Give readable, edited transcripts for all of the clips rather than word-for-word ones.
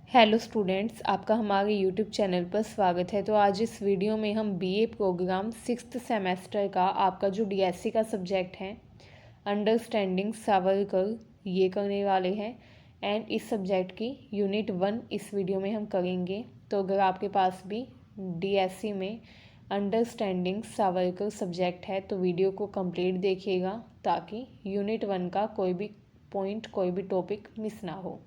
Hello students, आपका हमारे YouTube channel पर स्वागत है। तो आज इस वीडियो में हम बीए प्रोग्राम 6th सेमेस्टर का आपका जो डीएससी का सब्जेक्ट है अंडरस्टैंडिंग सावरकर ये करने वाले हैं। एंड इस सब्जेक्ट की यूनिट 1 इस वीडियो में हम करेंगे। तो अगर आपके पास भी डीएससी में अंडरस्टैंडिंग सावरकर सब्जेक्ट है तो वीडियो को कंप्लीट देखिएगा ताकि यूनिट 1 का कोई भी पॉइंट कोई भी टॉपिक मिस ना हो।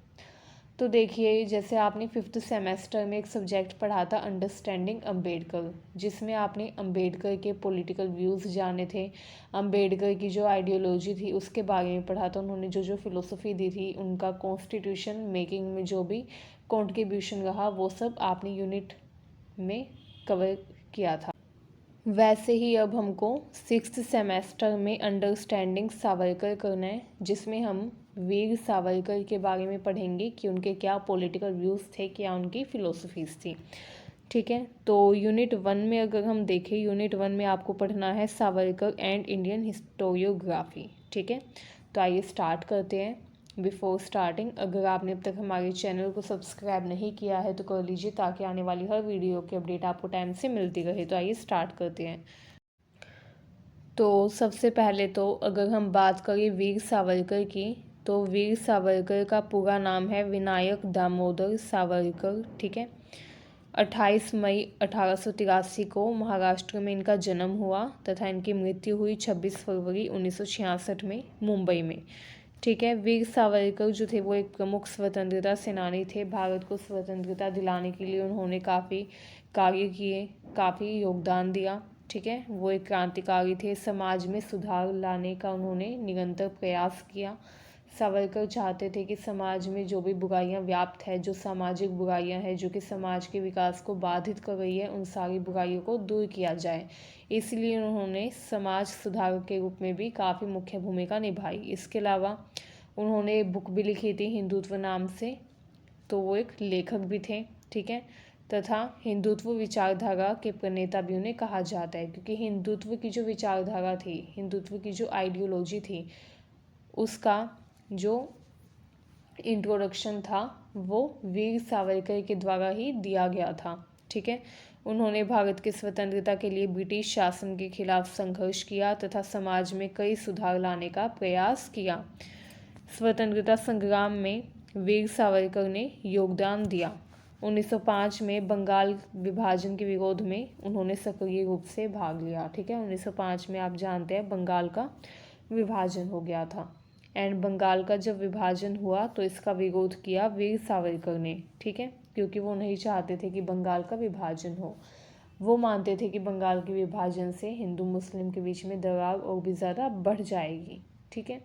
तो देखिए, जैसे आपने 5th सेमेस्टर में एक सब्जेक्ट पढ़ा था अंडरस्टैंडिंग अम्बेडकर, जिसमें आपने अम्बेडकर के पॉलिटिकल व्यूज़ जाने थे, अम्बेडकर की जो आइडियोलॉजी थी उसके बारे में पढ़ा था। उन्होंने जो जो फिलोसफी दी थी, उनका कॉन्स्टिट्यूशन मेकिंग में जो भी कॉन्ट्रीब्यूशन रहा, वो सब आपने यूनिट में कवर किया था। वैसे ही अब हमको 6th सेमेस्टर में अंडरस्टैंडिंग सावरकर करना है, जिसमें हम वीर सावरकर के बारे में पढ़ेंगे कि उनके क्या पॉलिटिकल व्यूज़ थे, क्या उनकी फ़िलोसफीज़ थी। ठीक है, तो यूनिट 1 में अगर हम देखें, यूनिट 1 में आपको पढ़ना है सावरकर एंड इंडियन हिस्टोरियोग्राफी। ठीक है, तो आइए स्टार्ट करते हैं। बिफोर स्टार्टिंग, अगर आपने अब तक हमारे चैनल को सब्सक्राइब नहीं किया है तो कर लीजिए ताकि आने वाली हर वीडियो की अपडेट आपको टाइम से मिलती रहे। तो आइए स्टार्ट करते हैं। तो सबसे पहले तो अगर हम बात करें वीर सावरकर की, तो वीर सावरकर का पूरा नाम है विनायक दामोदर सावरकर। ठीक है, 28 मई 1883 को महाराष्ट्र में इनका जन्म हुआ तथा इनकी मृत्यु हुई 26 फरवरी 1966 में मुंबई में। ठीक है, वीर सावरकर जो थे वो एक प्रमुख स्वतंत्रता सेनानी थे। भारत को स्वतंत्रता दिलाने के लिए उन्होंने काफ़ी कार्य किए, काफ़ी योगदान दिया। ठीक है, वो एक क्रांतिकारी थे। समाज में सुधार लाने का उन्होंने निरंतर प्रयास किया। सावरकर चाहते थे कि समाज में जो भी बुराइयां व्याप्त है, जो सामाजिक बुराइयां हैं जो कि समाज के विकास को बाधित कर रही है, उन सारी बुराइयों को दूर किया जाए। इसलिए उन्होंने समाज सुधारक के रूप में भी काफ़ी मुख्य भूमिका निभाई। इसके अलावा उन्होंने बुक भी लिखी थी हिंदुत्व नाम से, तो वो एक लेखक भी थे। ठीक है, तथा हिंदुत्व विचारधारा के प्रणेता भी उन्हें कहा जाता है, क्योंकि हिंदुत्व की जो विचारधारा थी, हिंदुत्व की जो आइडियोलॉजी थी, उसका जो इंट्रोडक्शन था वो वीर सावरकर के द्वारा ही दिया गया था। ठीक है, उन्होंने भारत की स्वतंत्रता के लिए ब्रिटिश शासन के खिलाफ संघर्ष किया तथा समाज में कई सुधार लाने का प्रयास किया। स्वतंत्रता संग्राम में वीर सावरकर ने योगदान दिया। 1905 में बंगाल विभाजन के विरोध में उन्होंने सक्रिय रूप से भाग लिया। ठीक है, 1905 में आप जानते हैं बंगाल का विभाजन हो गया था। एंड बंगाल का जब विभाजन हुआ तो इसका विरोध किया वीर सावरकर ने। ठीक है, क्योंकि वो नहीं चाहते थे कि बंगाल का विभाजन हो। वो मानते थे कि बंगाल के विभाजन से हिंदू मुस्लिम के बीच में दरार और भी ज़्यादा बढ़ जाएगी। ठीक है,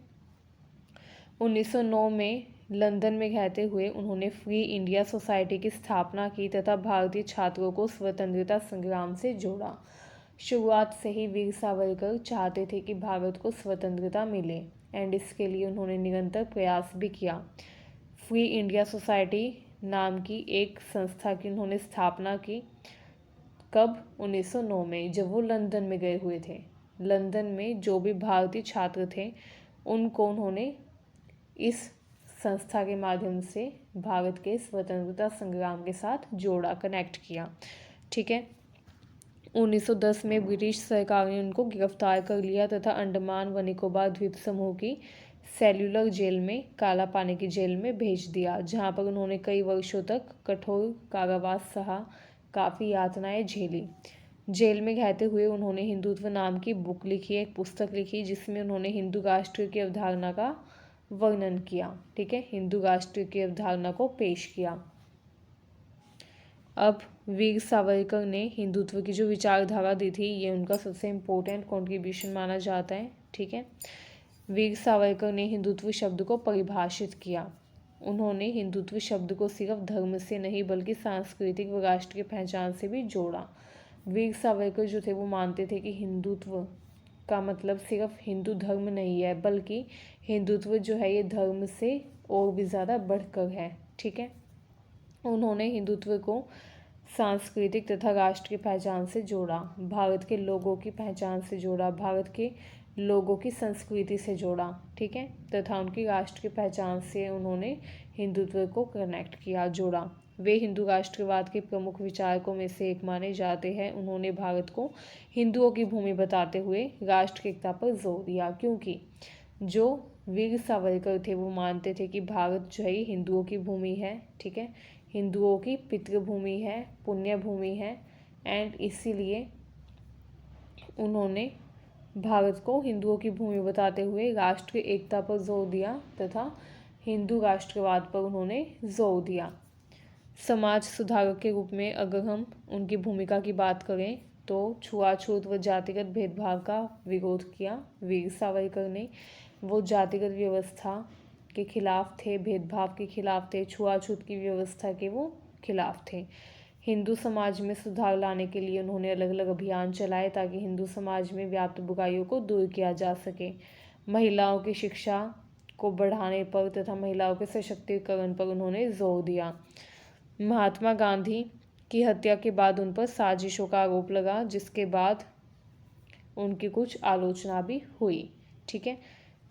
1909 में लंदन में रहते हुए उन्होंने फ्री इंडिया सोसाइटी की स्थापना की तथा भारतीय छात्रों को स्वतंत्रता संग्राम से जोड़ा। शुरुआत से ही वीर सावरकर चाहते थे कि भारत को स्वतंत्रता मिले एंड इसके लिए उन्होंने निरंतर प्रयास भी किया। फ्री इंडिया सोसाइटी नाम की एक संस्था की उन्होंने स्थापना की। कब? 1909 में, जब वो लंदन में गए हुए थे। लंदन में जो भी भारतीय छात्र थे उनको उन्होंने इस संस्था के माध्यम से भारत के स्वतंत्रता संग्राम के साथ जोड़ा, कनेक्ट किया। ठीक है, 1910 में ब्रिटिश सरकार ने उनको गिरफ्तार कर लिया तथा अंडमान व निकोबार द्वीप समूह की सेल्युलर जेल में, काला पानी की जेल में भेज दिया, जहां पर उन्होंने कई वर्षों तक कठोर कारावास सहा, काफ़ी यातनाएं झेली। जेल में रहते हुए उन्होंने हिंदुत्व नाम की बुक लिखी, एक पुस्तक लिखी, जिसमें उन्होंने हिंदू राष्ट्र की अवधारणा का वर्णन किया। ठीक है, हिंदू राष्ट्र की अवधारणा को पेश किया। अब वीर सावरकर ने हिंदुत्व की जो विचारधारा दी थी, ये उनका सबसे इम्पोर्टेंट कंट्रीब्यूशन माना जाता है। ठीक है, वीर सावरकर ने हिंदुत्व शब्द को परिभाषित किया। उन्होंने हिंदुत्व शब्द को सिर्फ धर्म से नहीं बल्कि सांस्कृतिक व राष्ट्रीय पहचान से भी जोड़ा। वीर सावरकर जो थे वो मानते थे कि हिंदुत्व का मतलब सिर्फ हिंदू धर्म नहीं है, बल्कि हिंदुत्व जो है ये धर्म से और भी ज़्यादा बढ़कर है। ठीक है, उन्होंने हिंदुत्व को सांस्कृतिक तथा राष्ट्रीय पहचान से जोड़ा, भारत के लोगों की पहचान से जोड़ा, भारत के लोगों की संस्कृति से जोड़ा। ठीक है, तथा उनकी राष्ट्रीय पहचान से उन्होंने हिंदुत्व को कनेक्ट किया, जोड़ा। वे हिंदू राष्ट्रवाद के प्रमुख विचारकों में से एक माने जाते हैं। उन्होंने भारत को हिंदुओं की भूमि बताते हुए राष्ट्र की एकता पर जोर दिया, क्योंकि जो वीर सावरकर थे वो मानते थे कि भारत जो है हिंदुओं की भूमि है, ठीक है, हिंदुओं की पितृभूमि है, पुण्य भूमि है। एंड इसीलिए उन्होंने भारत को हिंदुओं की भूमि बताते हुए राष्ट्र की एकता पर जोर दिया तथा हिंदू राष्ट्रवाद पर उन्होंने जोर दिया। समाज सुधारक के रूप में अगर हम उनकी भूमिका की बात करें तो छुआछूत व जातिगत भेदभाव का विरोध किया वीर सावरकर ने। वो जातिगत व्यवस्था के खिलाफ थे, भेदभाव के खिलाफ थे, छुआछूत की व्यवस्था के वो खिलाफ थे। हिंदू समाज में सुधार लाने के लिए उन्होंने अलग अलग अभियान चलाए ताकि हिंदू समाज में व्याप्त बुराइयों को दूर किया जा सके। महिलाओं की शिक्षा को बढ़ाने पर तथा महिलाओं के सशक्तिकरण पर उन्होंने जोर दिया। महात्मा गांधी की हत्या के बाद उन पर साजिशों का आरोप लगा, जिसके बाद उनकी कुछ आलोचना भी हुई, ठीक है।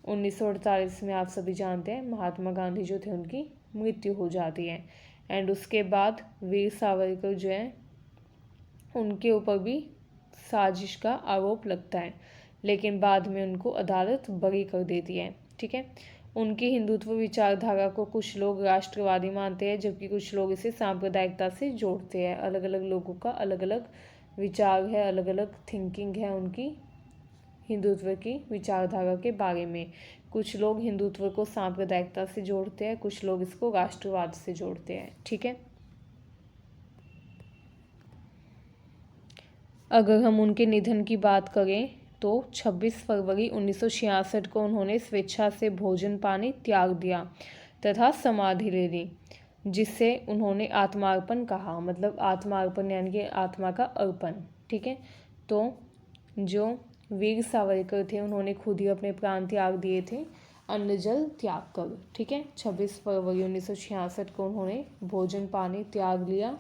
1948 में आप सभी जानते हैं महात्मा गांधी जो थे उनकी मृत्यु हो जाती है। एंड उसके बाद वीर सावरकर जो है उनके ऊपर भी साजिश का आरोप लगता है, लेकिन बाद में उनको अदालत बरी कर देती है, ठीक है। उनकी हिंदुत्व विचारधारा को कुछ लोग राष्ट्रवादी मानते हैं, जबकि कुछ लोग इसे सांप्रदायिकता से जोड़ते हैं। अलग अलग लोगों का अलग अलग विचार है, अलग अलग थिंकिंग है उनकी हिंदुत्व की विचारधारा के बारे में। कुछ लोग हिंदुत्व को सांप्रदायिकता से जोड़ते हैं, कुछ लोग इसको राष्ट्रवाद से जोड़ते हैं, ठीक है। अगर हम उनके निधन की बात करें तो 26 फरवरी 1966 को उन्होंने स्वेच्छा से भोजन पानी त्याग दिया तथा समाधि ले ली, जिससे उन्होंने आत्मार्पण कहा। मतलब आत्मार्पण यानी कि आत्मा का अर्पण, ठीक है। तो जो वीर सावरकर थे उन्होंने खुद ही अपने प्राण त्याग दिए थे अन्न जल त्याग कर, ठीक है। 26 फरवरी 1966 को उन्होंने भोजन पानी त्याग लिया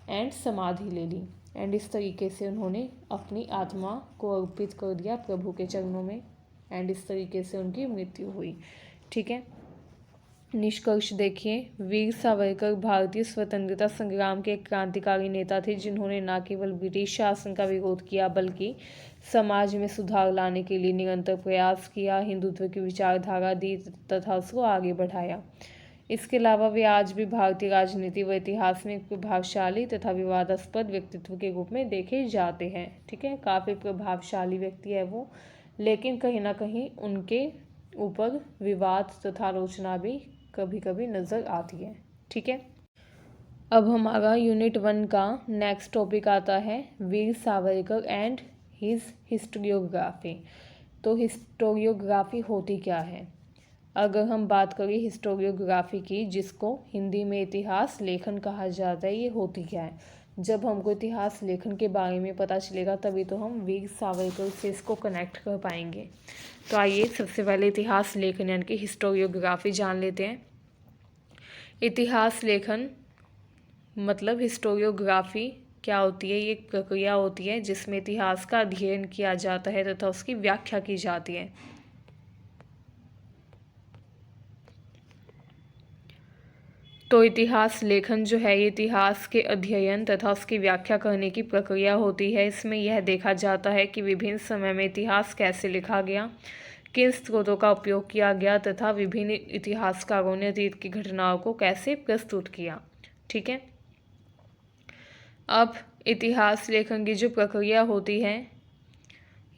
एंड समाधि ले ली। एंड इस तरीके से उन्होंने अपनी आत्मा को अर्पित कर दिया प्रभु के चरणों में। एंड इस तरीके से उनकी मृत्यु हुई, ठीक है। निष्कर्ष देखिए, वीर सावरकर भारतीय स्वतंत्रता संग्राम के एक क्रांतिकारी नेता थे, जिन्होंने न केवल ब्रिटिश शासन का विरोध किया बल्कि समाज में सुधार लाने के लिए निरंतर प्रयास किया, हिंदुत्व की विचारधारा दी तथा उसको आगे बढ़ाया। इसके अलावा वे आज भी भारतीय राजनीति व इतिहास में एक प्रभावशाली तथा विवादास्पद व्यक्तित्व के रूप में देखे जाते हैं, ठीक है। काफ़ी प्रभावशाली व्यक्ति है वो, लेकिन कहीं ना कहीं उनके ऊपर विवाद तथा आलोचना भी कभी कभी नज़र आती है, ठीक है। अब हमारा यूनिट 1 का नेक्स्ट टॉपिक आता है Veer Savarkar and his historiography. तो हिस्टोरियोग्राफी होती क्या है? अगर हम बात करें हिस्टोरियोग्राफी की, जिसको हिंदी में इतिहास लेखन कहा जाता है, ये होती क्या है? जब हमको इतिहास लेखन के बारे में पता चलेगा तभी तो हम वीर सावरकर से इसको कनेक्ट कर पाएंगे। तो आइए सबसे पहले इतिहास लेखन यानी कि हिस्टोरियोग्राफी जान लेते हैं। इतिहास लेखन मतलब हिस्टोरियोग्राफी क्या होती है? ये एक प्रक्रिया होती है जिसमें इतिहास का अध्ययन किया जाता है तथा उसकी व्याख्या की जाती है। तो इतिहास लेखन जो है ये इतिहास के अध्ययन तथा उसकी व्याख्या करने की प्रक्रिया होती है। इसमें यह देखा जाता है कि विभिन्न समय में इतिहास कैसे लिखा गया, किन स्रोतों का उपयोग किया गया तथा विभिन्न इतिहासकारों ने अतीत की घटनाओं को कैसे प्रस्तुत किया, ठीक है। अब इतिहास लेखन की जो प्रक्रिया होती है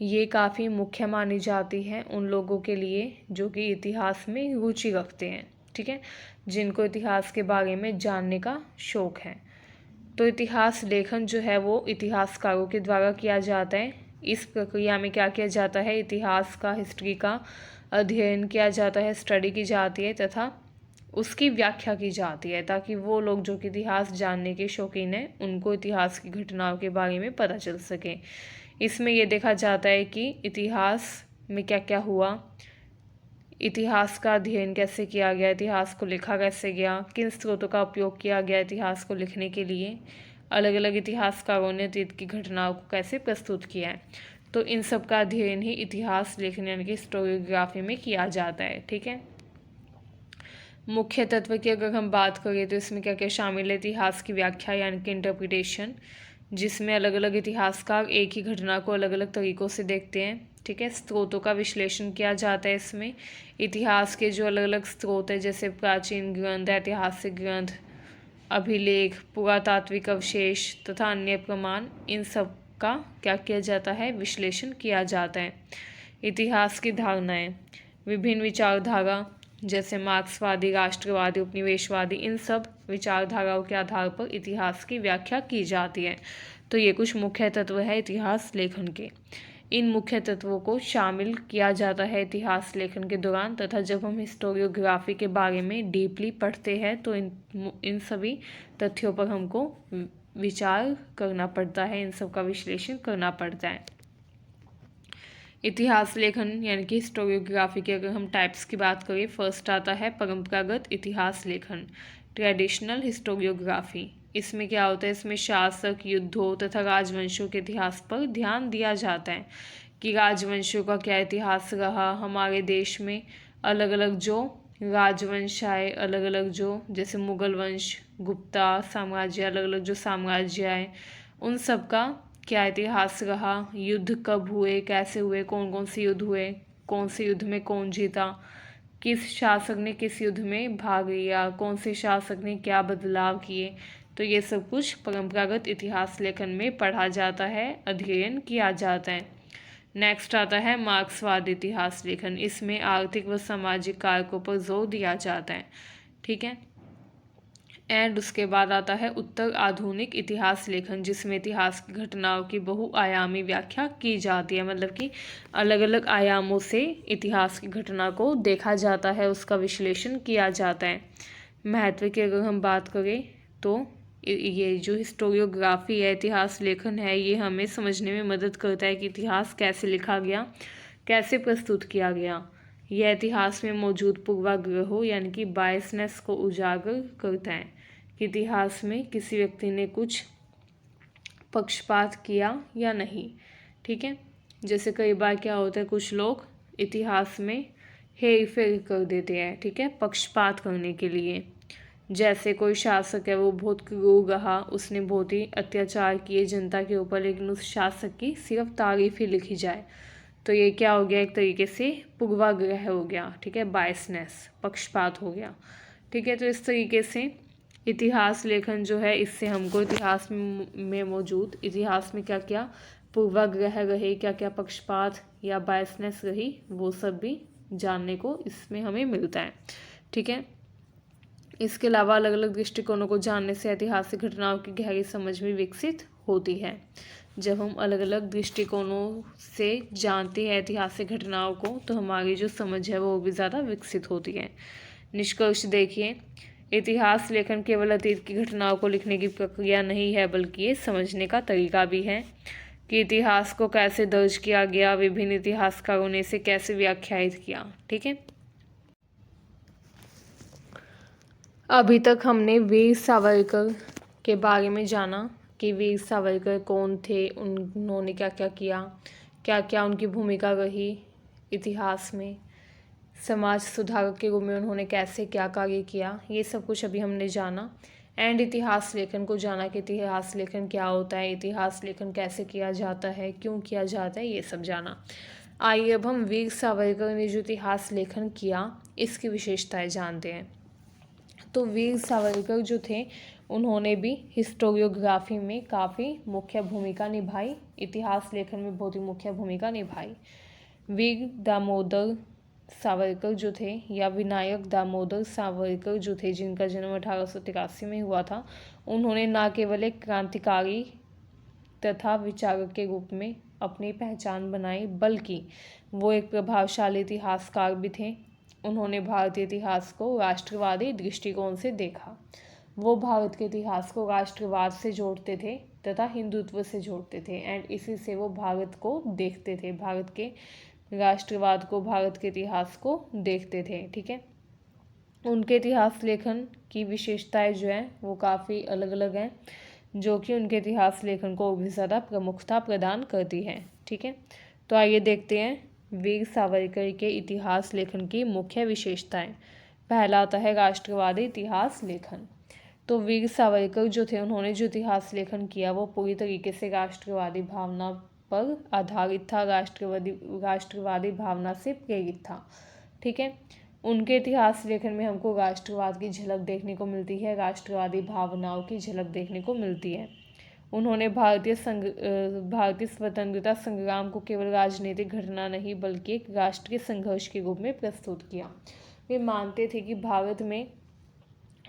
ये काफ़ी मुख्य मानी जाती है उन लोगों के लिए जो कि इतिहास में रुचि रखते हैं, ठीक है, जिनको इतिहास के बारे में जानने का शौक़ है। तो इतिहास लेखन जो है वो इतिहासकारों के द्वारा किया जाता है। इस प्रक्रिया में क्या किया जाता है? इतिहास का, हिस्ट्री का अध्ययन किया जाता है, स्टडी की जाती है तथा उसकी व्याख्या की जाती है, ताकि वो लोग जो कि इतिहास जानने के शौकीन हैं उनको इतिहास की घटनाओं के बारे में पता चल सके। इसमें यह देखा जाता है कि इतिहास में क्या क्या हुआ, इतिहास का अध्ययन कैसे किया गया, इतिहास को लिखा कैसे गया, किन स्रोतों का उपयोग किया गया इतिहास को लिखने के लिए, अलग अलग इतिहासकारों ने अतीत की घटनाओं को कैसे प्रस्तुत किया है। तो इन सब का अध्ययन ही इतिहास लेखन यानी कि हिस्टोरियोग्राफी में किया जाता है, ठीक है। मुख्य तत्व की अगर हम बात करें तो इसमें क्या क्या शामिल है? इतिहास की व्याख्या यानी कि इंटरप्रिटेशन, जिसमें अलग अलग इतिहासकार एक ही घटना को अलग अलग तरीक़ों से देखते हैं। ठीक है। स्रोतों का विश्लेषण किया जाता है इसमें। इतिहास के जो अलग अलग स्रोत हैं जैसे प्राचीन ग्रंथ, ऐतिहासिक ग्रंथ, अभिलेख, पुरातात्विक अवशेष तथा अन्य प्रमाण, इन सब का क्या किया जाता है? विश्लेषण किया जाता है। इतिहास की धारणाएं, विभिन्न विचारधारा जैसे मार्क्सवादी, राष्ट्रवादी, उपनिवेशवादी, इन सब विचारधाराओं के आधार पर इतिहास की व्याख्या की जाती है। तो ये कुछ मुख्य तत्व है इतिहास लेखन के। इन मुख्य तत्वों को शामिल किया जाता है इतिहास लेखन के दौरान, तथा जब हम हिस्टोरियोग्राफी के बारे में डीपली पढ़ते हैं तो इन सभी तथ्यों पर हमको विचार करना पड़ता है, इन सब का विश्लेषण करना पड़ता है। इतिहास लेखन यानी कि हिस्टोरियोग्राफी के अगर हम टाइप्स की बात करें, फर्स्ट आता है परंपरागत इतिहास लेखन, ट्रेडिशनल हिस्टोरियोग्राफी। इसमें क्या होता है? इसमें शासक, युद्धों तथा राजवंशों के इतिहास पर ध्यान दिया जाता है कि राजवंशों का क्या इतिहास रहा हमारे देश में। अलग अलग जो राजवंश आए, अलग अलग जो जैसे मुगल वंश, गुप्ता साम्राज्य, अलग अलग जो साम्राज्य आए, उन सब का क्या इतिहास रहा, युद्ध कब हुए, कैसे हुए, कौन कौन से युद्ध हुए, कौन से युद्ध में कौन जीता, किस शासक ने किस युद्ध में भाग लिया, कौन से शासक ने क्या बदलाव किए। तो ये सब कुछ परंपरागत इतिहास लेखन में पढ़ा जाता है, अध्ययन किया जाता है। नेक्स्ट आता है मार्क्सवाद इतिहास लेखन। इसमें आर्थिक व सामाजिक कारकों पर जोर दिया जाता है। ठीक है। एंड उसके बाद आता है उत्तर आधुनिक इतिहास लेखन, जिसमें इतिहास की घटनाओं की बहुआयामी व्याख्या की जाती है। मतलब कि अलग अलग आयामों से इतिहास की घटना को देखा जाता है, उसका विश्लेषण किया जाता है। महत्व की अगर हम बात करें तो ये जो हिस्टोरियोग्राफी है, इतिहास लेखन है, ये हमें समझने में मदद करता है कि इतिहास कैसे लिखा गया, कैसे प्रस्तुत किया गया। यह इतिहास में मौजूद पूर्वाग्रहों यानी कि बायसनेस को उजागर करता है कि इतिहास में किसी व्यक्ति ने कुछ पक्षपात किया या नहीं। ठीक है। जैसे कई बार क्या होता है, कुछ लोग इतिहास में हेर फेर कर देते हैं। ठीक है, पक्षपात करने के लिए। जैसे कोई शासक है, वो बहुत क्रूर रहा, उसने बहुत ही अत्याचार किए जनता के ऊपर, लेकिन उस शासक की सिर्फ तारीफ ही लिखी जाए, तो ये क्या हो गया? एक तरीके से पूर्वाग्रह हो गया। ठीक है, बायसनेस, पक्षपात हो गया। ठीक है। तो इस तरीके से इतिहास लेखन जो है, इससे हमको इतिहास में मौजूद इतिहास में क्या क्या पूर्वाग्रह रहे, क्या क्या पक्षपात या बायसनेस रही, वो सब भी जानने को इसमें हमें मिलता है। ठीक है। इसके अलावा अलग अलग दृष्टिकोणों को जानने से ऐतिहासिक घटनाओं की गहरी समझ भी विकसित होती है। जब हम अलग अलग दृष्टिकोणों से जानते हैं ऐतिहासिक घटनाओं को, तो हमारी जो समझ है वो भी ज़्यादा विकसित होती है। निष्कर्ष देखिए, इतिहास लेखन केवल अतीत की घटनाओं को लिखने की प्रक्रिया नहीं है, बल्कि ये समझने का तरीका भी है कि इतिहास को कैसे दर्ज किया गया, विभिन्न इतिहासकारों ने इसे कैसे व्याख्यायित किया। ठीक है। अभी तक हमने वीर सावरकर के बारे में जाना कि वीर सावरकर कौन थे, उन्होंने क्या क्या किया, क्या क्या उनकी भूमिका रही इतिहास में, समाज सुधारक के रूप में उन्होंने कैसे क्या कार्य किया, ये सब कुछ अभी हमने जाना। एंड इतिहास लेखन को जाना कि इतिहास लेखन क्या होता है, इतिहास लेखन कैसे किया जाता है, क्यों किया जाता है, ये सब जाना। आइए अब हम वीर सावरकर ने जो इतिहास लेखन किया, इसकी विशेषताएं जानते हैं। तो वीर सावरकर जो थे, उन्होंने भी हिस्टोरियोग्राफी में काफ़ी मुख्य भूमिका निभाई, इतिहास लेखन में बहुत ही मुख्य भूमिका निभाई। वीर दामोदर सावरकर जो थे, या विनायक दामोदर सावरकर जो थे, जिनका जन्म 1883 में हुआ था, उन्होंने न केवल एक क्रांतिकारी तथा विचारक के रूप में अपनी पहचान बनाई, बल्कि वो एक प्रभावशाली इतिहासकार भी थे। उन्होंने भारतीय इतिहास को राष्ट्रवादी दृष्टिकोण से देखा। वो भारत के इतिहास को राष्ट्रवाद से जोड़ते थे तथा हिंदुत्व से जोड़ते थे, एंड इसी से वो भारत को देखते थे, भारत के राष्ट्रवाद को, भारत के इतिहास को देखते थे। ठीक है। उनके इतिहास लेखन की विशेषताएं जो हैं वो काफ़ी अलग अलग हैं, जो कि उनके इतिहास लेखन को भी ज़्यादा प्रमुखता प्रदान करती है। ठीक है। तो आइए देखते हैं वीर सावरकर के इतिहास लेखन की मुख्य विशेषताएं। पहला आता है राष्ट्रवादी इतिहास लेखन। तो वीर सावरकर जो थे, उन्होंने जो इतिहास लेखन किया वो पूरी तरीके से राष्ट्रवादी भावना पर आधारित था, राष्ट्रवादी भावना से प्रेरित था। ठीक है, उनके इतिहास लेखन में हमको राष्ट्रवाद की झलक देखने को मिलती है, राष्ट्रवादी भावनाओं की झलक देखने को मिलती है। उन्होंने भारतीय स्वतंत्रता संग्राम को केवल राजनीतिक घटना नहीं बल्कि एक राष्ट्रीय संघर्ष के रूप में प्रस्तुत किया। वे मानते थे कि भारत में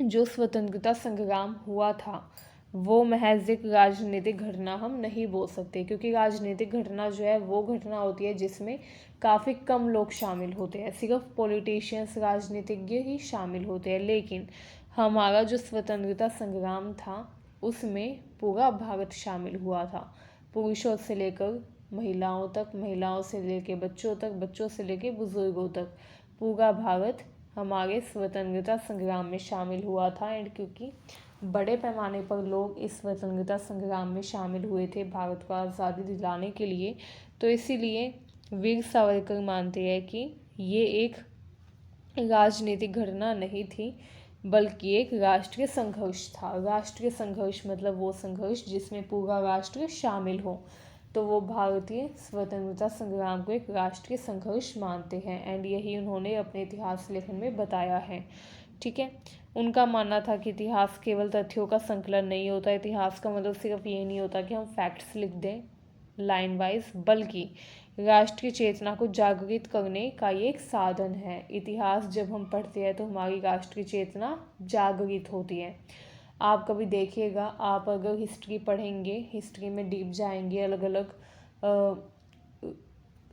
जो स्वतंत्रता संग्राम हुआ था वो महज एक राजनीतिक घटना हम नहीं बोल सकते, क्योंकि राजनीतिक घटना जो है वो घटना होती है जिसमें काफ़ी कम लोग शामिल होते हैं, सिर्फ पॉलिटिशियंस, राजनीतिज्ञ ही शामिल होते हैं। लेकिन हमारा जो स्वतंत्रता संग्राम था उसमें पूरा भारत शामिल हुआ था, पुरुषों से लेकर महिलाओं तक, महिलाओं से लेकर बच्चों तक, बच्चों से लेकर बुजुर्गों तक, पूरा भारत हमारे स्वतंत्रता संग्राम में शामिल हुआ था। एंड क्योंकि बड़े पैमाने पर लोग इस स्वतंत्रता संग्राम में शामिल हुए थे भारत को आज़ादी दिलाने के लिए, तो इसीलिए वीर सावरकर मानते हैं कि ये एक राजनीतिक घटना नहीं थी बल्कि एक राष्ट्रीय संघर्ष था। राष्ट्रीय संघर्ष मतलब वो संघर्ष जिसमें पूरा राष्ट्र शामिल हो, तो वो भारतीय स्वतंत्रता संग्राम को एक राष्ट्रीय संघर्ष मानते हैं। एंड यही उन्होंने अपने इतिहास लेखन में बताया है। ठीक है, उनका मानना था कि इतिहास केवल तथ्यों का संकलन नहीं होता, इतिहास का मतलब सिर्फ ये नहीं होता कि हम फैक्ट्स लिख दें लाइन वाइज, बल्कि राष्ट्रीय चेतना को जागृत करने का ये एक साधन है। इतिहास जब हम पढ़ते हैं तो हमारी राष्ट्रीय चेतना जागृत होती है। आप कभी देखिएगा, आप अगर हिस्ट्री पढ़ेंगे, हिस्ट्री में डीप जाएंगे, अलग अलग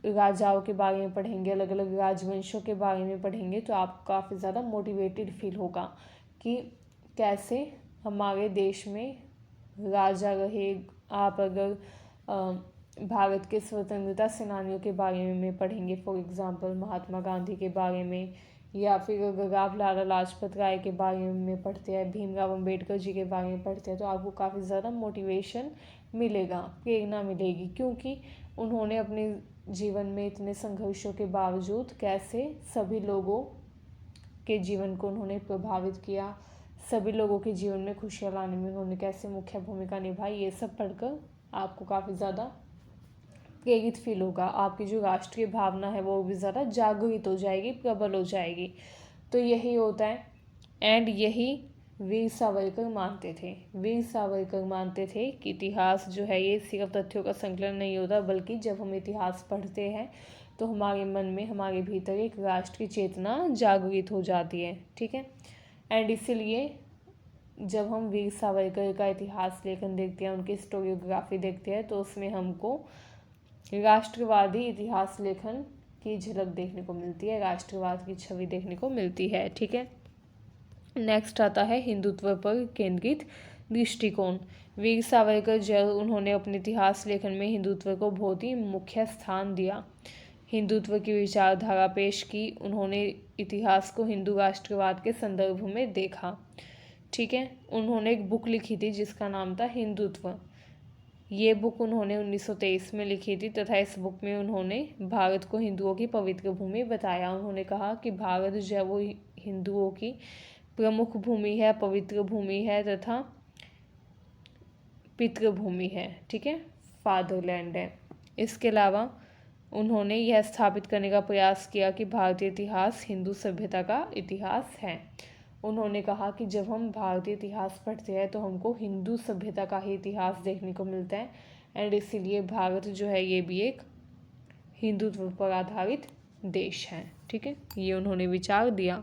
राजाओं के बारे में पढ़ेंगे, अलग अलग राजवंशों के बारे में पढ़ेंगे, तो आपको काफ़ी ज़्यादा मोटिवेटेड फील होगा कि कैसे हमारे देश में राजा रहे। आप अगर भारत के स्वतंत्रता सेनानियों के बारे में पढ़ेंगे, फॉर एग्ज़ाम्पल महात्मा गांधी के बारे में, या फिर अगर आप लाला लाजपत राय के बारे में पढ़ते हैं, भीमराव अंबेडकर जी के बारे में पढ़ते हैं, तो आपको काफ़ी ज़्यादा मोटिवेशन मिलेगा, प्रेरणा मिलेगी, क्योंकि उन्होंने अपने जीवन में इतने संघर्षों के बावजूद कैसे सभी लोगों के जीवन को उन्होंने प्रभावित किया, सभी लोगों के जीवन में खुशियाँ लाने में उन्होंने कैसे मुख्य भूमिका निभाई, ये सब पढ़कर आपको काफ़ी ज़्यादा प्रेरित फील होगा। आपकी जो राष्ट्रीय भावना है वो भी ज़्यादा जागृत हो जाएगी, प्रबल हो जाएगी। तो यही होता है, एंड यही वीर सावरकर मानते थे। वीर सावरकर मानते थे कि इतिहास जो है ये सिर्फ तथ्यों का संकलन नहीं होता, बल्कि जब हम इतिहास पढ़ते हैं तो हमारे मन में, हमारे भीतर एक राष्ट्रीय चेतना जागृत हो जाती है। ठीक है, एंड इसीलिए जब हम वीर सावरकर का इतिहास लेखन देखते हैं, उनकी स्टोरियोग्राफी देखते हैं, तो उसमें हमको राष्ट्रवादी इतिहास लेखन की झलक देखने को मिलती है, राष्ट्रवाद की छवि देखने को मिलती है। ठीक है, नेक्स्ट आता है हिंदुत्व पर केंद्रित दृष्टिकोण। वीर सावरकर जब उन्होंने अपने इतिहास लेखन में हिंदुत्व को बहुत ही मुख्य स्थान दिया, हिंदुत्व की विचारधारा पेश की, उन्होंने इतिहास को हिंदू राष्ट्रवाद के संदर्भ में देखा। ठीक है, उन्होंने एक बुक लिखी थी जिसका नाम था हिंदुत्व। ये बुक उन्होंने 1923 में लिखी थी, तथा इस बुक में उन्होंने भारत को हिंदुओं की पवित्र भूमि बताया। उन्होंने कहा कि भारत जो है वो हिंदुओं की प्रमुख भूमि है, पवित्र भूमि है तथा पितृभूमि है। ठीक है, फादरलैंड है। इसके अलावा उन्होंने यह स्थापित करने का प्रयास किया कि भारतीय इतिहास हिंदू सभ्यता का इतिहास है। उन्होंने कहा कि जब हम भारतीय इतिहास पढ़ते हैं तो हमको हिंदू सभ्यता का ही इतिहास देखने को मिलता है, एंड इसीलिए भारत जो है ये भी एक हिंदुत्व पर आधारित देश है। ठीक है, ये उन्होंने विचार दिया।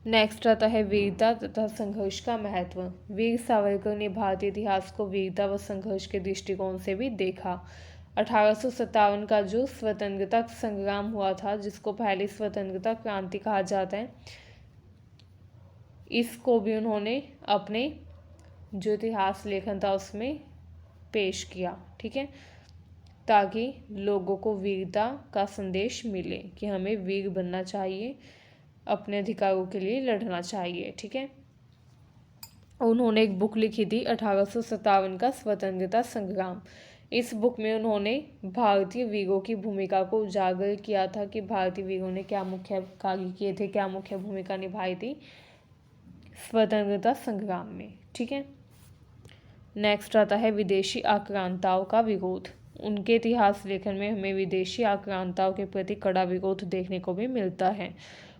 नेक्स्ट आता है वीरता तथा संघर्ष का महत्व। वीर सावरकर ने भारतीय इतिहास को वीरता व संघर्ष के दृष्टिकोण से भी देखा। 1857 का जो स्वतंत्रता संग्राम हुआ था, जिसको पहली स्वतंत्रता क्रांति कहा जाता है, इसको भी उन्होंने अपने जो इतिहास लेखन था उसमें पेश किया। ठीक है, ताकि लोगों को वीरता का संदेश मिले कि हमें वीर बनना चाहिए, अपने अधिकारों के लिए लड़ना चाहिए। ठीक है, उन्होंने एक बुक लिखी थी 1857 का स्वतंत्रता संग्राम। इस बुक में उन्होंने भारतीय वीरों की भूमिका को उजागर किया था कि भारतीय वीरों ने क्या मुख्य कार्य किए थे, क्या मुख्य भूमिका निभाई थी स्वतंत्रता संग्राम में। ठीक है, नेक्स्ट आता है विदेशी आक्रांताओं का विरोध। उनके इतिहास लेखन में हमें विदेशी आक्रांताओं के प्रति कड़ा विरोध देखने को भी मिलता है।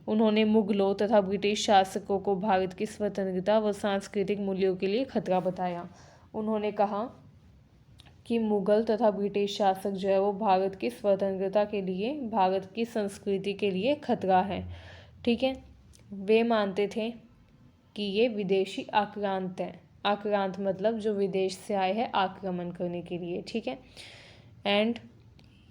उन्होंने मुगलों तथा ब्रिटिश शासकों को भारत की स्वतंत्रता व सांस्कृतिक मूल्यों के लिए खतरा बताया। उन्होंने कहा कि मुगल तथा ब्रिटिश शासक जो है वो भारत की स्वतंत्रता के लिए, भारत की संस्कृति के लिए खतरा है। ठीक है, वे मानते थे कि ये विदेशी आक्रांत हैं। आक्रांत मतलब जो विदेश से आए हैं आक्रमण करने के लिए। ठीक है, एंड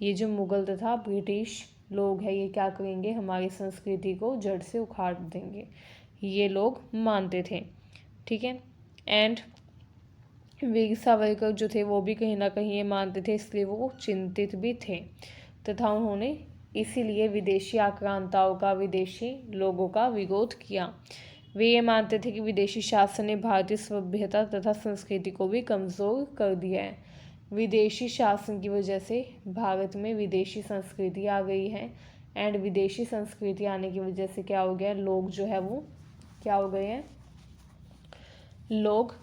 ये जो मुगल तथा ब्रिटिश लोग हैं ये क्या करेंगे, हमारी संस्कृति को जड़ से उखाड़ देंगे, ये लोग मानते थे। ठीक है, एंड वीर सावरकर जो थे वो भी कहीं ना कहीं ये मानते थे, इसलिए वो चिंतित भी थे तथा उन्होंने इसीलिए विदेशी आक्रांताओं का, विदेशी लोगों का विरोध किया। वे ये मानते थे कि विदेशी शासन ने भारतीय सभ्यता तथा संस्कृति को भी कमज़ोर कर दिया है। विदेशी शासन की वजह से भारत में विदेशी संस्कृति आ गई है, एंड विदेशी संस्कृति आने की वजह से क्या हो गया, लोग जो है वो क्या हो गए हैं, लोग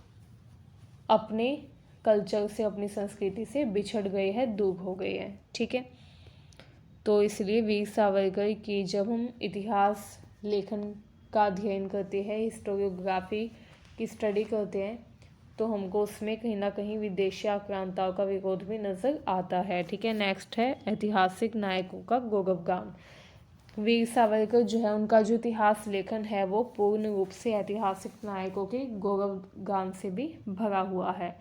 अपने कल्चर से, अपनी संस्कृति से बिछड़ गए हैं, दूर हो गए हैं। ठीक है, तो इसलिए वीर सावरकर की जब हम इतिहास लेखन का अध्ययन करते हैं, हिस्टोरियोग्राफी की स्टडी करते हैं, तो हमको उसमें कहीं ना कहीं विदेशी आक्रांताओं का विरोध भी नज़र आता है। ठीक है, नेक्स्ट है ऐतिहासिक नायकों का गौरवगान। वीर सावरकर जो है उनका जो इतिहास लेखन है वो पूर्ण रूप से ऐतिहासिक नायकों के गौरवगान से भी भरा हुआ है।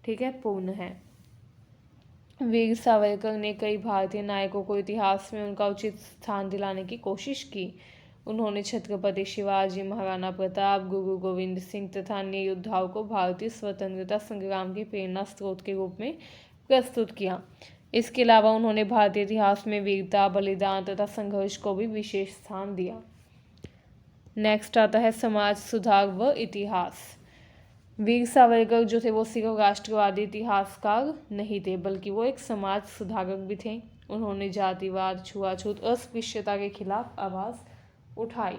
ठीक है, पूर्ण है। वीर सावरकर ने कई भारतीय नायकों को इतिहास में उनका उचित स्थान दिलाने की कोशिश की। उन्होंने छत्रपति शिवाजी, महाराणा प्रताप, गुरु गोविंद सिंह तथा अन्य योद्धाओं को भारतीय स्वतंत्रता संग्राम के प्रेरणा स्रोत के रूप में प्रस्तुत किया। इसके अलावा उन्होंने भारतीय इतिहास में वीरता, बलिदान तथा संघर्ष को भी विशेष स्थान दिया। नेक्स्ट आता है समाज सुधार व इतिहास। वीर सावरकर जो थे वो सिर्फ राष्ट्रवादी इतिहासकार नहीं थे, बल्कि वो एक समाज सुधारक भी थे। उन्होंने जातिवाद, छुआछूत, अस्पृश्यता के खिलाफ आवाज़ उठाई।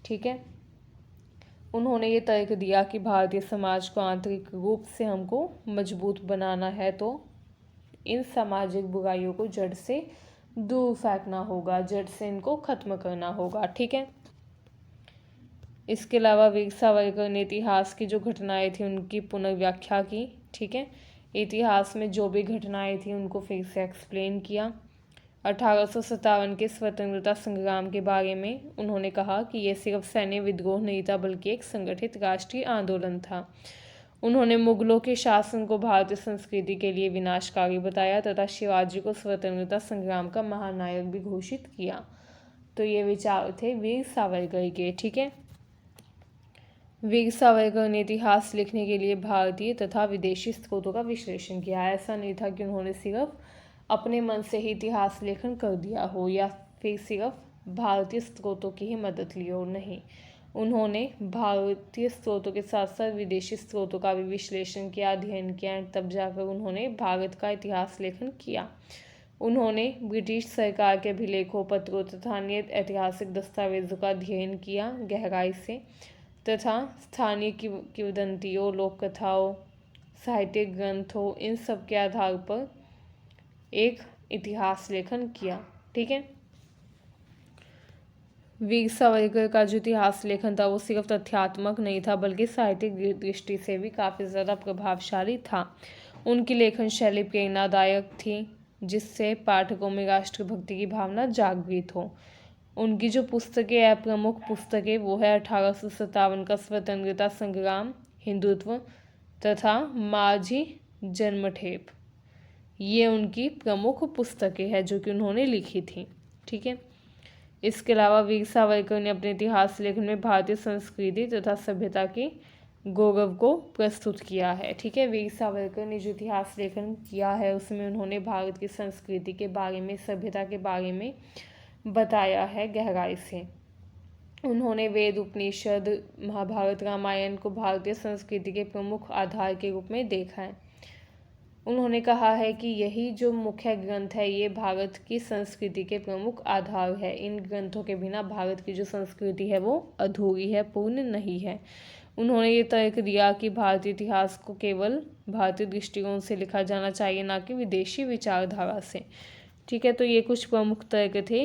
ठीक है, उन्होंने ये तर्क दिया कि भारतीय समाज को आंतरिक रूप से हमको मजबूत बनाना है तो इन सामाजिक बुराइयों को जड़ से दूर फेंकना होगा, जड़ से इनको खत्म करना होगा। ठीक है, इसके अलावा वीर सावरकर ने इतिहास की जो घटनाएं थी उनकी पुनर्व्याख्या की। ठीक है, इतिहास में जो भी घटनाएं थी उनको फिर से एक्सप्लेन किया। 1857 के स्वतंत्रता संग्राम के बारे में उन्होंने कहा कि यह सिर्फ सैन्य विद्रोह नहीं था, बल्कि एक संगठित राष्ट्रीय आंदोलन था। उन्होंने मुगलों के शासन को भारतीय संस्कृति के लिए विनाशकारी बताया तथा शिवाजी को स्वतंत्रता संग्राम का महानायक भी घोषित किया। तो ये विचार थे वीर सावरकर के। ठीक है, वीर सावरकर ने इतिहास लिखने के लिए भारतीय तथा विदेशी स्रोतों का विश्लेषण किया। ऐसा नहीं था कि उन्होंने सिर्फ अपने मन से ही इतिहास लेखन कर दिया हो या फिर सिर्फ भारतीय स्रोतों की ही मदद ली हो, नहीं। उन्होंने भारतीय स्रोतों के साथ साथ विदेशी स्रोतों का भी विश्लेषण किया, अध्ययन किया, तब जाकर उन्होंने भारत का इतिहास लेखन किया। उन्होंने ब्रिटिश सरकार के अभिलेखों, पत्रों तथा अन्य ऐतिहासिक दस्तावेजों का अध्ययन किया गहराई से तथा स्थानीय किंवदंतियों, लोक कथाओं, साहित्यिक ग्रंथों, इन सब के आधार पर एक इतिहास लेखन किया। ठीक है, वीर सावरकर का जो इतिहास लेखन था वो सिर्फ तथ्यात्मक नहीं था, बल्कि साहित्यिक दृष्टि से भी काफ़ी ज़्यादा प्रभावशाली था। उनकी लेखन शैली प्रेरणादायक थी, जिससे पाठकों में राष्ट्रभक्ति की भावना जागृत हो। उनकी जो पुस्तकें है, प्रमुख पुस्तकें, वो है 1857 का स्वतंत्रता संग्राम, हिंदुत्व तथा माझी जन्मठेप। ये उनकी प्रमुख पुस्तकें हैं जो कि उन्होंने लिखी थी। ठीक है, इसके अलावा वीर सावरकर ने अपने इतिहास लेखन में भारतीय संस्कृति तथा सभ्यता के गौरव को प्रस्तुत किया है। ठीक है, वीर सावरकर ने जो इतिहास लेखन किया है उसमें उन्होंने भारत की संस्कृति के बारे में, सभ्यता के बारे में बताया है गहराई से। उन्होंने वेद, उपनिषद, महाभारत, रामायण को भारतीय संस्कृति के प्रमुख आधार के रूप में देखा है। उन्होंने कहा है कि यही जो मुख्य ग्रंथ है ये भारत की संस्कृति के प्रमुख आधार है। इन ग्रंथों के बिना भारत की जो संस्कृति है वो अधूरी है, पूर्ण नहीं है। उन्होंने ये तर्क दिया कि भारतीय इतिहास को केवल भारतीय दृष्टिकोण से लिखा जाना चाहिए, ना कि विदेशी विचारधारा से। ठीक है, तो ये कुछ प्रमुख तर्क थे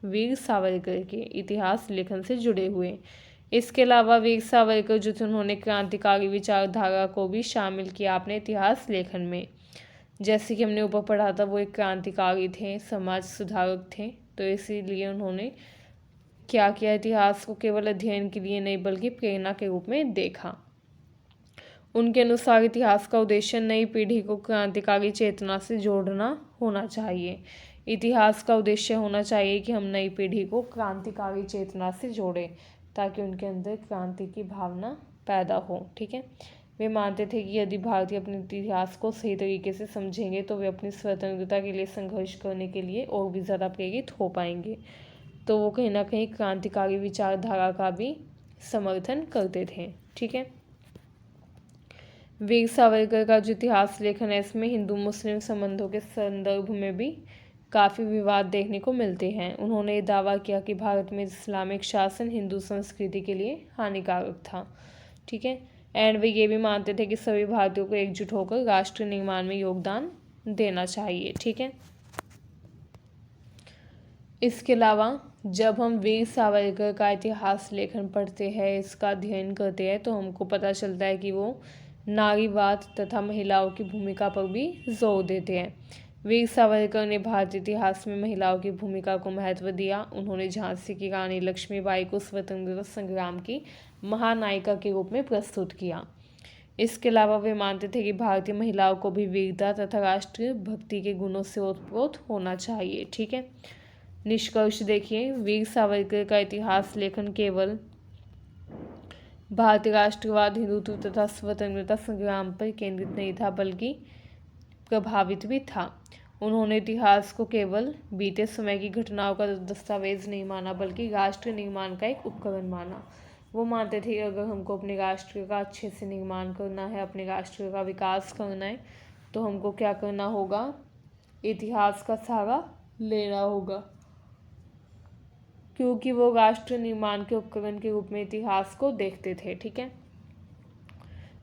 वीर सावरकर के इतिहास लेखन से जुड़े हुए। इसके अलावा वीर सावरकर जो थे उन्होंने क्रांतिकारी विचारधारा को भी शामिल किया अपने इतिहास लेखन में। जैसे कि हमने ऊपर पढ़ा था, वो एक क्रांतिकारी थे, समाज सुधारक थे, तो इसीलिए उन्होंने क्या किया, इतिहास को केवल अध्ययन के लिए नहीं बल्कि प्रेरणा के रूप में देखा। उनके अनुसार इतिहास का उद्देश्य नई पीढ़ी को क्रांतिकारी चेतना से जोड़ना होना चाहिए। इतिहास का उद्देश्य होना चाहिए कि हम नई पीढ़ी को क्रांतिकारी चेतना से जोड़ें ताकि उनके अंदर क्रांति की भावना पैदा हो। ठीक है, वे मानते थे कि यदि भारतीय अपने इतिहास को सही तरीके से समझेंगे तो वे अपनी स्वतंत्रता के लिए संघर्ष करने के लिए और भी ज़्यादा प्रेरित हो पाएंगे। तो वो कहीं ना कहीं क्रांतिकारी विचारधारा का भी समर्थन करते थे। ठीक है, वीर सावरकर का जो इतिहास लेखन है इसमें हिंदू मुस्लिम संबंधों के संदर्भ में भी काफ़ी विवाद देखने को मिलते हैं। उन्होंने दावा किया कि भारत में इस्लामिक शासन हिंदू संस्कृति के लिए हानिकारक था। ठीक है, एंड वे ये भी मानते थे कि सभी भारतीयों को एकजुट होकर राष्ट्र निर्माण में योगदान देना चाहिए। ठीक है, इसके अलावा जब हम वीर सावरकर का इतिहास लेखन पढ़ते हैं, इसका अध्ययन करते हैं, तो हमको पता चलता है कि वो नारीवाद तथा महिलाओं की भूमिका पर भी जोर देते हैं। वीर सावरकर ने भारतीय इतिहास में महिलाओं की भूमिका को महत्व दिया। उन्होंने झांसी की रानी लक्ष्मीबाई को स्वतंत्रता संग्राम की महानायिका के रूप में प्रस्तुत किया। इसके अलावा वे मानते थे कि भारतीय महिलाओं को भी वीरता तथा राष्ट्र भक्ति के गुणों से ओतप्रोत होना चाहिए। ठीक है, निष्कर्ष देखिए, वीर सावरकर का इतिहास लेखन केवल भारतीय राष्ट्रवाद, हिंदुत्व तथा स्वतंत्रता संग्राम पर केंद्रित नहीं था बल्कि प्रभावित भी था। उन्होंने इतिहास को केवल बीते समय की घटनाओं का दस्तावेज नहीं माना बल्कि राष्ट्र निर्माण का एक उपकरण माना। वो मानते थे कि अगर हमको अपने राष्ट्र का अच्छे से निर्माण करना है, अपने राष्ट्र का विकास करना है, तो हमको क्या करना होगा, इतिहास का सहारा लेना होगा, क्योंकि वो राष्ट्र निर्माण के उपकरण के रूप में इतिहास को देखते थे। ठीक है,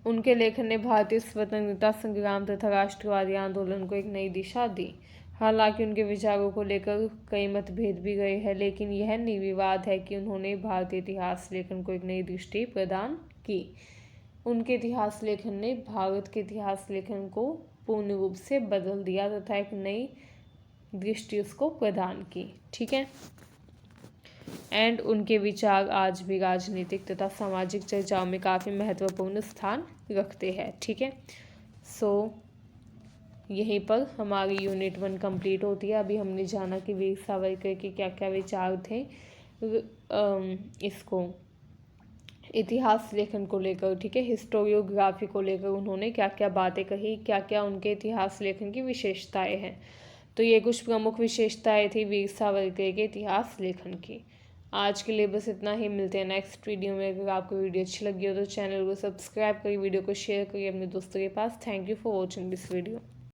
उनके लेखन ने भारतीय स्वतंत्रता संग्राम तथा राष्ट्रवादी आंदोलन को एक नई दिशा दी। हालांकि उनके विचारों को लेकर कई मतभेद भी गए हैं, लेकिन यह निर्विवाद है कि उन्होंने भारतीय इतिहास लेखन को एक नई दृष्टि प्रदान की। उनके इतिहास लेखन ने भारत के इतिहास लेखन को पूर्ण रूप से बदल दिया तथा एक नई दृष्टि उसको प्रदान की। ठीक है, एंड उनके विचार आज भी राजनीतिक तथा सामाजिक चर्चाओं में काफ़ी महत्वपूर्ण स्थान रखते हैं। ठीक है, सो यहीं पर हमारी यूनिट 1 कंप्लीट होती है। अभी हमने जाना कि वीर सावरकर के क्या क्या विचार थे इसको इतिहास लेखन को लेकर। ठीक है, हिस्टोरियोग्राफी को लेकर उन्होंने क्या क्या बातें कही, क्या क्या उनके इतिहास लेखन की विशेषताएं हैं। तो ये कुछ प्रमुख विशेषताएं थी वीर सावरकर के इतिहास लेखन की। आज के लिए बस इतना ही, मिलते हैं नेक्स्ट वीडियो में। अगर आपको वीडियो अच्छी लगी हो तो चैनल को सब्सक्राइब करिए, वीडियो को शेयर करिए अपने दोस्तों के पास। Thank you for watching this video.